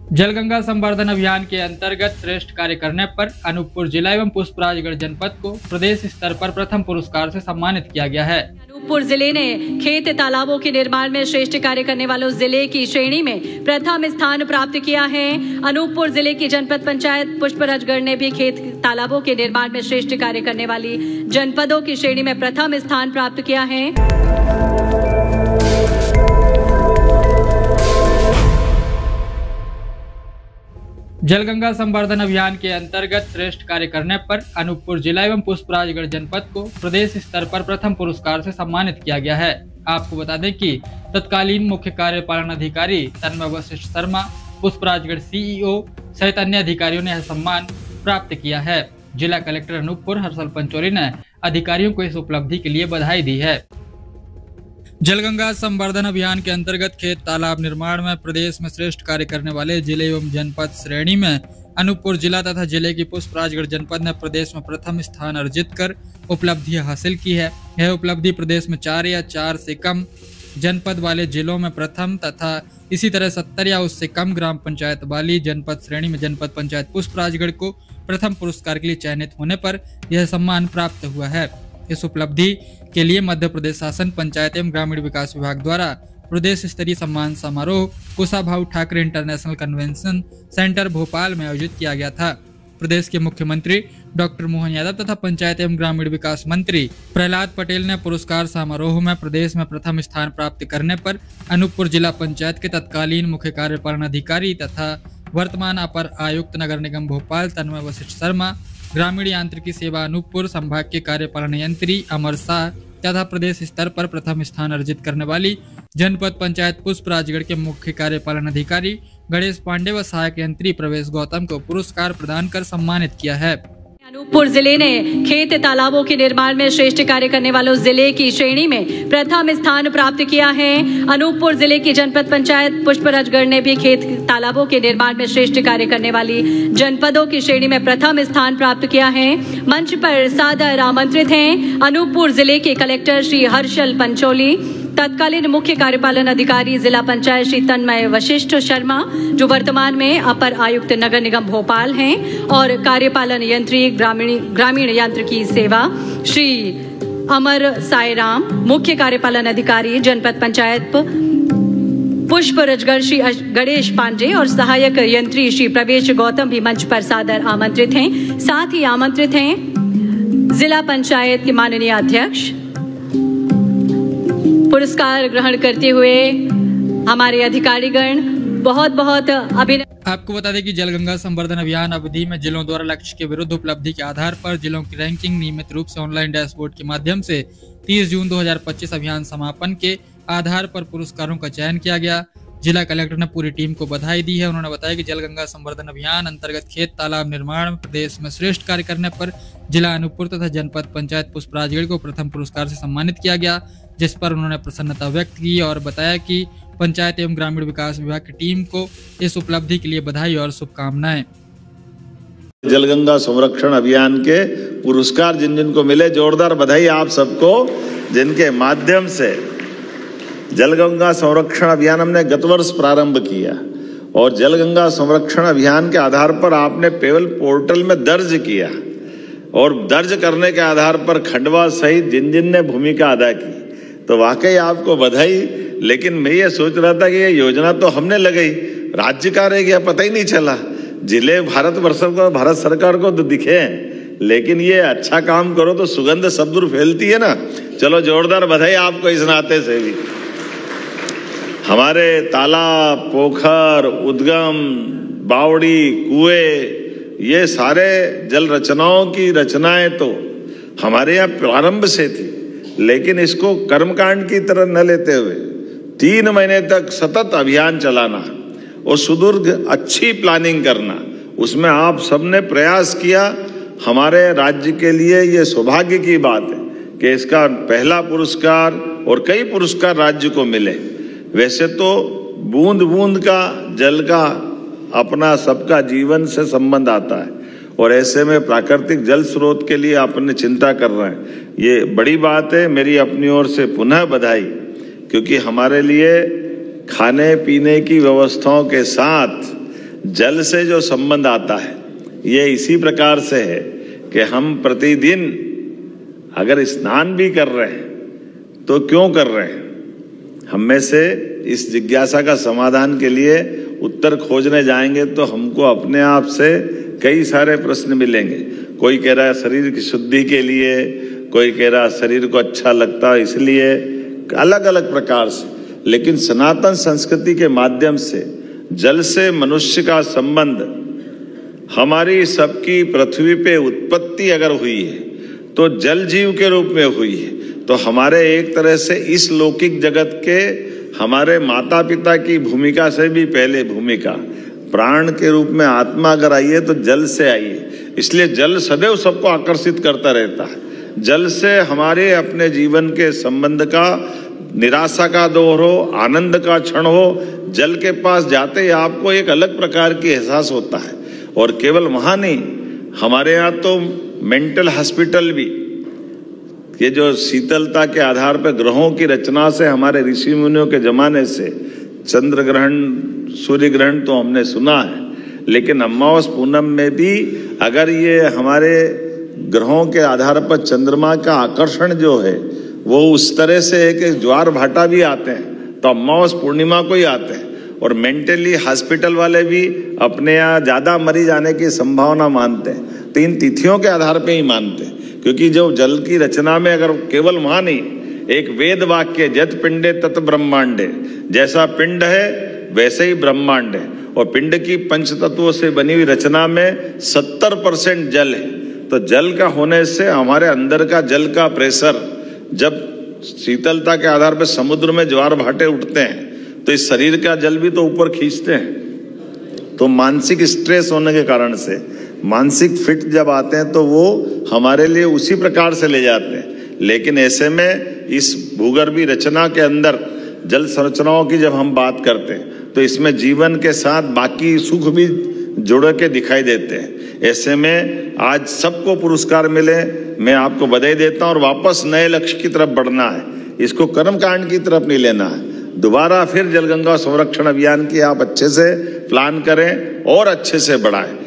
जलगंगा संवर्धन अभियान के अंतर्गत श्रेष्ठ कार्य करने पर अनूपपुर जिला एवं पुष्पराजगढ़ जनपद को प्रदेश स्तर पर प्रथम पुरस्कार से सम्मानित किया गया है। अनूपपुर जिले ने खेत तालाबों के निर्माण में श्रेष्ठ कार्य करने वालों जिले की श्रेणी में प्रथम स्थान प्राप्त किया है। अनूपपुर जिले की जनपद पंचायत पुष्पराजगढ़ ने भी खेत तालाबों के निर्माण में श्रेष्ठ कार्य करने वाली जनपदों की श्रेणी में प्रथम स्थान प्राप्त किया है। जलगंगा संवर्धन अभियान के अंतर्गत श्रेष्ठ कार्य करने पर अनूपपुर जिला एवं पुष्पराजगढ़ जनपद को प्रदेश स्तर पर प्रथम पुरस्कार से सम्मानित किया गया है। आपको बता दें कि तत्कालीन मुख्य कार्यपालन अधिकारी तन्मय वशिष्ठ शर्मा, पुष्पराजगढ़ सीईओ सहित अन्य अधिकारियों ने यह सम्मान प्राप्त किया है। जिला कलेक्टर अनूपपुर हर्षल पंचोली ने अधिकारियों को इस उपलब्धि के लिए बधाई दी है। जलगंगा संवर्धन अभियान के अंतर्गत खेत तालाब निर्माण में प्रदेश में श्रेष्ठ कार्य करने वाले जिले एवं जनपद श्रेणी में अनूपपुर जिला तथा जिले की पुष्पराजगढ़ जनपद ने प्रदेश में प्रथम स्थान अर्जित कर उपलब्धि हासिल की है। यह उपलब्धि प्रदेश में 4 या 4 से कम जनपद वाले जिलों में प्रथम तथा इसी तरह 70 या उससे कम ग्राम पंचायत वाली जनपद श्रेणी में जनपद पंचायत पुष्पराजगढ़ को प्रथम पुरस्कार के लिए चयनित होने पर यह सम्मान प्राप्त हुआ है। इस उपलब्धि के लिए मध्य प्रदेश शासन पंचायत एवं ग्रामीण विकास विभाग द्वारा प्रदेश स्तरीय सम्मान समारोह Kushabhau Thackeray international convention centre Bhopal में आयोजित किया गया था। प्रदेश के मुख्यमंत्री डॉक्टर मोहन यादव तथा पंचायत एवं ग्रामीण विकास मंत्री प्रहलाद पटेल ने पुरस्कार समारोह में प्रदेश में प्रथम स्थान प्राप्त करने पर अनूपपुर जिला पंचायत के तत्कालीन मुख्य कार्यपालन अधिकारी तथा वर्तमान अपर आयुक्त नगर निगम भोपाल तन्मय वशिष्ठ शर्मा, ग्रामीण यांत्रिकी सेवा अनूपपुर संभाग के कार्यपालन यंत्री अमर शाह तथा प्रदेश स्तर पर प्रथम स्थान अर्जित करने वाली जनपद पंचायत पुष्पराजगढ़ के मुख्य कार्यपालन अधिकारी गणेश पांडे व सहायक यंत्री प्रवेश गौतम को पुरस्कार प्रदान कर सम्मानित किया है। अनूपपुर जिले ने खेत तालाबों के निर्माण में श्रेष्ठ कार्य करने वालों जिले की श्रेणी में प्रथम स्थान प्राप्त किया है। अनूपपुर जिले की जनपद पंचायत पुष्पराजगढ़ ने भी खेत तालाबों के निर्माण में श्रेष्ठ कार्य करने वाली जनपदों की श्रेणी में प्रथम स्थान प्राप्त किया है। मंच पर सादर आमंत्रित हैं अनूपपुर जिले के कलेक्टर श्री हर्षल पंचोली, तत्कालीन मुख्य कार्यपालन अधिकारी जिला पंचायत श्री तन्मय वशिष्ठ शर्मा जो वर्तमान में अपर आयुक्त नगर निगम भोपाल हैं, और कार्यपालन यंत्री ग्रामीण यांत्रिकी सेवा श्री अमर सायराम, मुख्य कार्यपालन अधिकारी जनपद पंचायत पुष्पराजगढ़ श्री गणेश पांडे और सहायक यंत्री श्री प्रवेश गौतम भी मंच पर सादर आमंत्रित हैं। साथ ही आमंत्रित हैं जिला पंचायत के माननीय अध्यक्ष। पुरस्कार ग्रहण करते हुए हमारे अधिकारीगण बहुत बहुत अभिनंदन। आपको बता दें कि जलगंगा संवर्धन अभियान अवधि में जिलों द्वारा लक्ष्य के विरुद्ध उपलब्धि के आधार पर जिलों की रैंकिंग नियमित रूप से ऑनलाइन डैशबोर्ड के माध्यम से 30 जून 2025 अभियान समापन के आधार पर पुरस्कारों का चयन किया गया। जिला कलेक्टर ने पूरी टीम को बधाई दी है। उन्होंने बताया कि जलगंगा संवर्धन अभियान अंतर्गत खेत तालाब निर्माण में प्रदेश में श्रेष्ठ कार्य करने पर जिला अनूपपुर तथा जनपद पंचायत पुष्पराजगढ़ को प्रथम पुरस्कार से सम्मानित किया गया, जिस पर उन्होंने प्रसन्नता व्यक्त की और बताया कि पंचायत एवं ग्रामीण विकास विभाग की टीम को इस उपलब्धि के लिए बधाई और शुभकामनाएं। जलगंगा संरक्षण अभियान के पुरस्कार जिन जिन को मिले, जोरदार बधाई आप सबको, जिनके माध्यम से जलगंगा संरक्षण अभियान हमने गत वर्ष प्रारंभ किया और जलगंगा संरक्षण अभियान के आधार पर आपने पेवल पोर्टल में दर्ज किया और दर्ज करने के आधार पर खंडवा सहित जिन जिन ने भूमिका अदा की, तो वाकई आपको बधाई। लेकिन मैं ये सोच रहा था कि ये योजना तो हमने लगाई, राज्य का रह गया, पता ही नहीं चला। जिले भारतवर्ष को, भारत सरकार को तो दिखे, लेकिन ये अच्छा काम करो तो सुगंध सब दूर फैलती है ना। चलो जोरदार बधाई आपको इस नाते से भी। हमारे तालाब, पोखर, उद्गम, बावड़ी, कुएं, ये सारे जल रचनाओं की रचनाएं तो हमारे यहाँ प्रारंभ से थी, लेकिन इसको कर्मकांड की तरह न लेते हुए 3 महीने तक सतत अभियान चलाना और सुदूर अच्छी प्लानिंग करना, उसमें आप सबने प्रयास किया। हमारे राज्य के लिए ये सौभाग्य की बात है कि इसका पहला पुरस्कार और कई पुरस्कार राज्य को मिले। वैसे तो बूंद बूंद का जल का अपना सबका जीवन से संबंध आता है और ऐसे में प्राकृतिक जल स्रोत के लिए आपने चिंता कर रहे हैं, ये बड़ी बात है। मेरी अपनी ओर से पुनः बधाई, क्योंकि हमारे लिए खाने पीने की व्यवस्थाओं के साथ जल से जो संबंध आता है ये इसी प्रकार से है कि हम प्रतिदिन अगर स्नान भी कर रहे हैं तो क्यों कर रहे हैं? हम में से इस जिज्ञासा का समाधान के लिए उत्तर खोजने जाएंगे तो हमको अपने आप से कई सारे प्रश्न मिलेंगे। कोई कह रहा है शरीर की शुद्धि के लिए, कोई कह रहा है शरीर को अच्छा लगता है इसलिए, अलग अलग प्रकार से। लेकिन सनातन संस्कृति के माध्यम से जल से मनुष्य का संबंध, हमारी सबकी पृथ्वी पे उत्पत्ति अगर हुई है तो जल जीव के रूप में हुई है। तो हमारे एक तरह से इस लौकिक जगत के हमारे माता पिता की भूमिका से भी पहले भूमिका प्राण के रूप में आत्मा अगर आई है तो जल से आई है। इसलिए जल सदैव सबको आकर्षित करता रहता है। जल से हमारे अपने जीवन के संबंध का, निराशा का दौर हो, आनंद का क्षण हो, जल के पास जाते ही आपको एक अलग प्रकार की एहसास होता है। और केवल वहां नहीं, हमारे यहाँ तो मेंटल हॉस्पिटल भी, ये जो शीतलता के आधार पर ग्रहों की रचना से हमारे ऋषि मुनियों के जमाने से चंद्र ग्रहण, सूर्य ग्रहण तो हमने सुना है, लेकिन अमावस पूनम में भी अगर ये हमारे ग्रहों के आधार पर चंद्रमा का आकर्षण जो है वो उस तरह से है कि ज्वार भाटा भी आते हैं तो अमावस पूर्णिमा को ही आते हैं। और मेंटली हॉस्पिटल वाले भी अपने यहाँ ज्यादा मरीज आने की संभावना मानते हैं तो इन तिथियों के आधार पे ही मानते हैं। क्योंकि जो जल की रचना में अगर केवल वहां नहीं, एक वेद वाक्य जत पिंडे तत ब्रह्मांडे, जैसा पिंड है वैसे ही ब्रह्मांड है। और पिंड की पंच तत्वों से बनी हुई रचना में 70% जल है। तो जल का होने से हमारे अंदर का जल का प्रेशर, जब शीतलता के आधार पर समुद्र में ज्वार भाटे उठते हैं तो इस शरीर का जल भी तो ऊपर खींचते हैं। तो मानसिक स्ट्रेस होने के कारण से, मानसिक फिट जब आते हैं तो वो हमारे लिए उसी प्रकार से ले जाते हैं। लेकिन ऐसे में इस भूगर्भीय रचना के अंदर जल संरचनाओं की जब हम बात करते हैं तो इसमें जीवन के साथ बाकी सुख भी जुड़ के दिखाई देते हैं। ऐसे में आज सबको पुरस्कार मिले, मैं आपको बधाई देता हूं। और वापस नए लक्ष्य की तरफ बढ़ना है, इसको कर्मकांड की तरफ नहीं लेना है। दोबारा फिर जलगंगा संरक्षण अभियान की आप अच्छे से प्लान करें और अच्छे से बढ़ाएं।